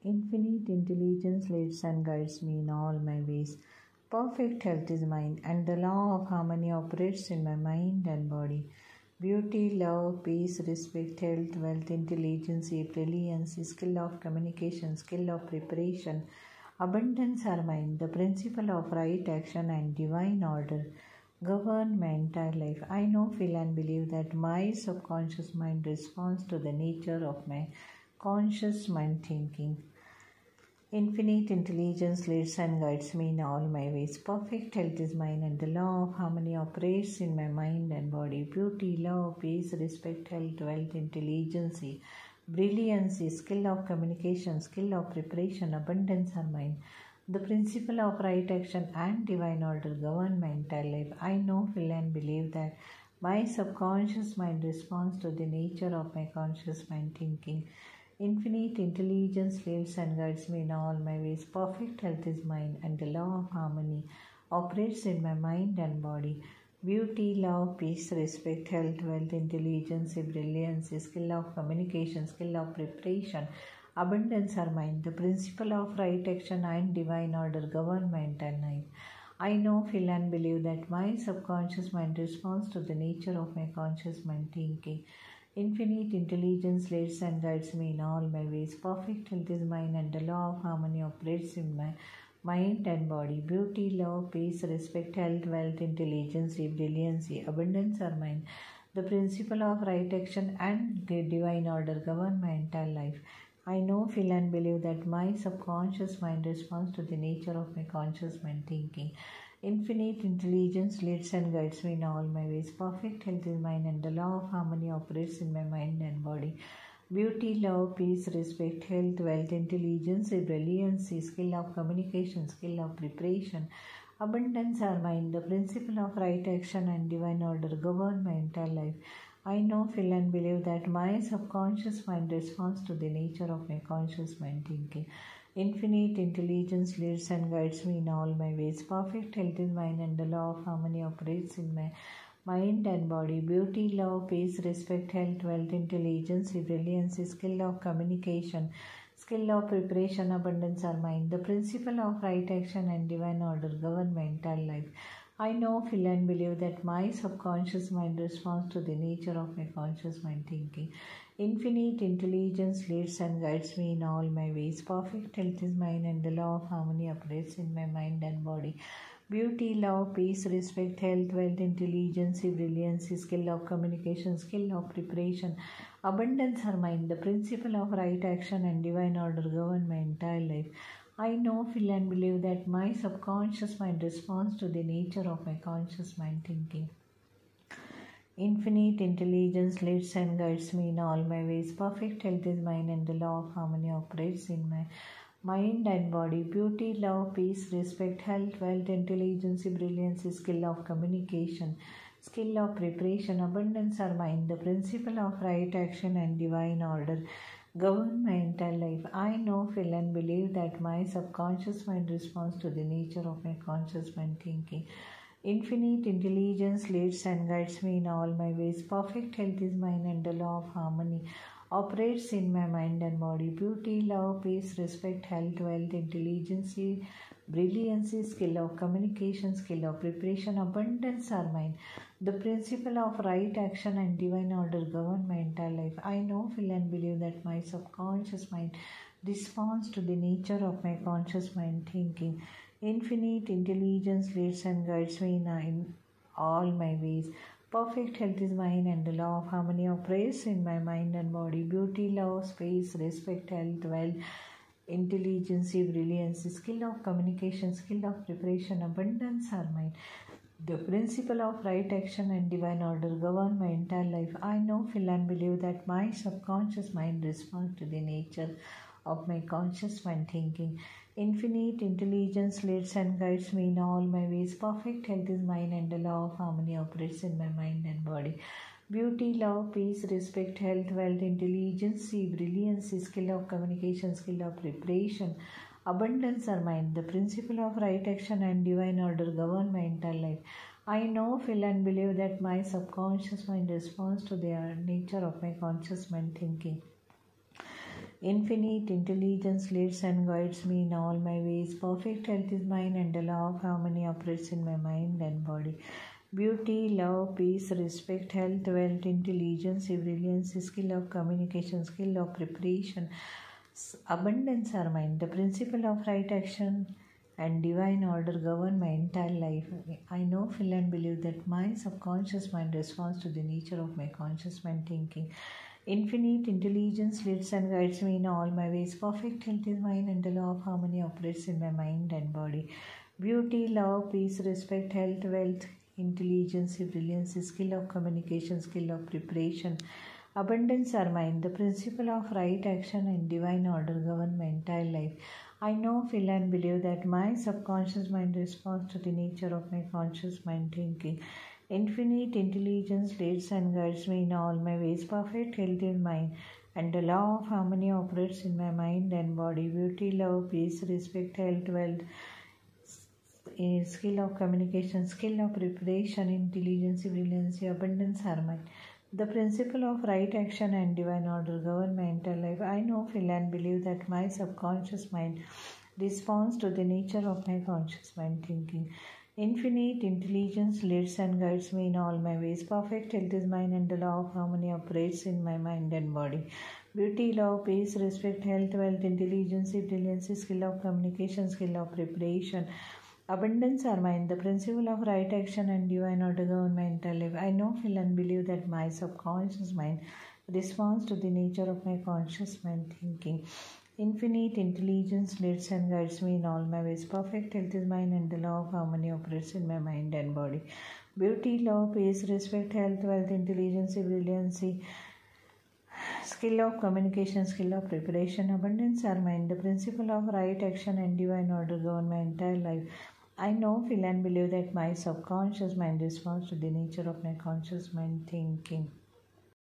Infinite intelligence leads and guides me in all my ways. Perfect health is mine, and the law of harmony operates in my mind and body. Beauty, love, peace, respect, health, wealth, intelligence, brilliance, skill of communication, skill of preparation, abundance are mine. The principle of right action and divine order govern my entire life. I know, feel, and believe that my subconscious mind responds to the nature of my conscious mind thinking. Infinite intelligence leads and guides me in all my ways. Perfect health is mine, and the law of harmony operates in my mind and body. Beauty, love, peace, respect, health, wealth, intelligence, brilliance, skill of communication, skill of preparation, abundance are mine. The principle of right action and divine order govern my entire life. I know, feel, and believe that my subconscious mind responds to the nature of my conscious mind thinking. Infinite intelligence leads and guides me in all my ways. Perfect health is mine, and the law of harmony operates in my mind and body. Beauty, love, peace, respect, health, wealth, intelligence, brilliance, skill of communication, skill of preparation, abundance are mine. The principle of right action and divine order govern my entire life. I know, feel, and believe that my subconscious mind responds to the nature of my conscious mind thinking. Infinite intelligence leads and guides me in all my ways. Perfect health is mine, and the law of harmony operates in my mind and body. Beauty, love, peace, respect, health, wealth, intelligence, brilliance, abundance are mine. The principle of right action and divine order govern my entire life. I know, feel, and believe that my subconscious mind responds to the nature of my conscious mind thinking. Infinite intelligence leads and guides me in all my ways. Perfect health is mine, and the law of harmony operates in my mind and body. Beauty, love, peace, respect, health, wealth, intelligence, brilliance, skill of communication, skill of preparation, abundance are mine. The principle of right action and divine order govern my entire life. I know, feel, and believe that my subconscious mind responds to the nature of my conscious mind thinking. Infinite intelligence leads and guides me in all my ways. Perfect health is mine, and the law of harmony operates in my mind and body. Beauty, love, peace, respect, health, wealth, intelligence, brilliance, skill of communication, skill of preparation, abundance are mine. The principle of right action and divine order govern my entire life. I know, feel, and believe that my subconscious mind responds to the nature of my conscious mind thinking. Infinite intelligence leads and guides me in all my ways. Perfect health is mine, and the law of harmony operates in my mind and body. Beauty, love, peace, respect, health, wealth, intelligence, brilliance, skill of communication, skill of preparation, abundance are mine. The principle of right action and divine order govern my entire life. I know, feel, and believe that my subconscious mind responds to the nature of my conscious mind thinking. Infinite intelligence leads and guides me in all my ways. Perfect health is mine, and the law of harmony operates in my mind and body. Beauty, love, peace, respect, health, wealth, intelligence, brilliance, skill of communication, skill of preparation, abundance are mine. The principle of right action and divine order govern my entire life. I know, feel, and believe that my subconscious mind responds to the nature of my conscious mind thinking. Infinite intelligence leads and guides me in all my ways. Perfect health is mine, and the law of harmony operates in my mind and body. Beauty, love, peace, respect, health, wealth, intelligence, brilliance, skill of communication, skill of preparation, abundance are mine. The principle of right action and divine order govern my entire life. I know, feel, and believe that my subconscious mind responds to the nature of my conscious mind thinking. Infinite intelligence leads and guides me in all my ways. Perfect health is mine, and the law of harmony operates in my mind and body. Beauty, love, space, respect, health, wealth, intelligence, brilliance, skill of communication, skill of preparation, abundance are mine. The principle of right action and divine order govern my entire life. I know, feel, and believe that my subconscious mind responds to the nature of my conscious mind thinking. Infinite intelligence leads and guides me in all my ways. Perfect health is mine, and the law of harmony operates in my mind and body. Beauty, love, peace, respect, health, wealth, intelligence, brilliance, skill of communication, skill of preparation, abundance are mine. The principle of right action and divine order govern my entire life. I know, feel, and believe that my subconscious mind responds to the nature of my conscious mind thinking. Infinite intelligence leads and guides me in all my ways. Perfect health is mine, and the law of harmony operates in my mind and body. Beauty, love, peace, respect, health, wealth, intelligence, brilliance, skill of communication, skill of preparation, abundance are mine. The principle of right action and divine order govern my entire life. I know, feel, and believe that my subconscious mind responds to the nature of my conscious mind thinking. Infinite intelligence leads and guides me in all my ways. Perfect health is mine, and the law of harmony operates in my mind and body. Beauty, love, peace, respect, health, wealth, intelligence, brilliance, skill of communication, skill of preparation, abundance are mine. The principle of right action and divine order govern my entire life. I know, feel, and believe that my subconscious mind responds to the nature of my conscious mind thinking. Infinite intelligence leads and guides me in all my ways. Perfect health is mine, and the law of harmony operates in my mind and body. Beauty, love, peace, respect, health, wealth, skill of communication, skill of preparation, intelligence, brilliance, abundance are mine. The principle of right action and divine order govern my entire life. I know, feel, and believe that my subconscious mind responds to the nature of my conscious mind thinking. Infinite intelligence leads and guides me in all my ways. Perfect health is mine, and the law of harmony operates in my mind and body. Beauty, love, peace, respect, health, wealth, intelligence, brilliance, skill of communication, skill of preparation, abundance are mine. The principle of right action and divine order govern my entire life. I know, feel, and believe that my subconscious mind responds to the nature of my conscious mind thinking. Infinite intelligence leads and guides me in all my ways. Perfect health is mine, and the law of harmony operates in my mind and body. Beauty, love, peace, respect, health, wealth, intelligence, brilliancy, skill of communication, skill of preparation, abundance are mine. The principle of right action and divine order govern my entire life. I know, feel, and believe that my subconscious mind responds to the nature of my conscious mind thinking.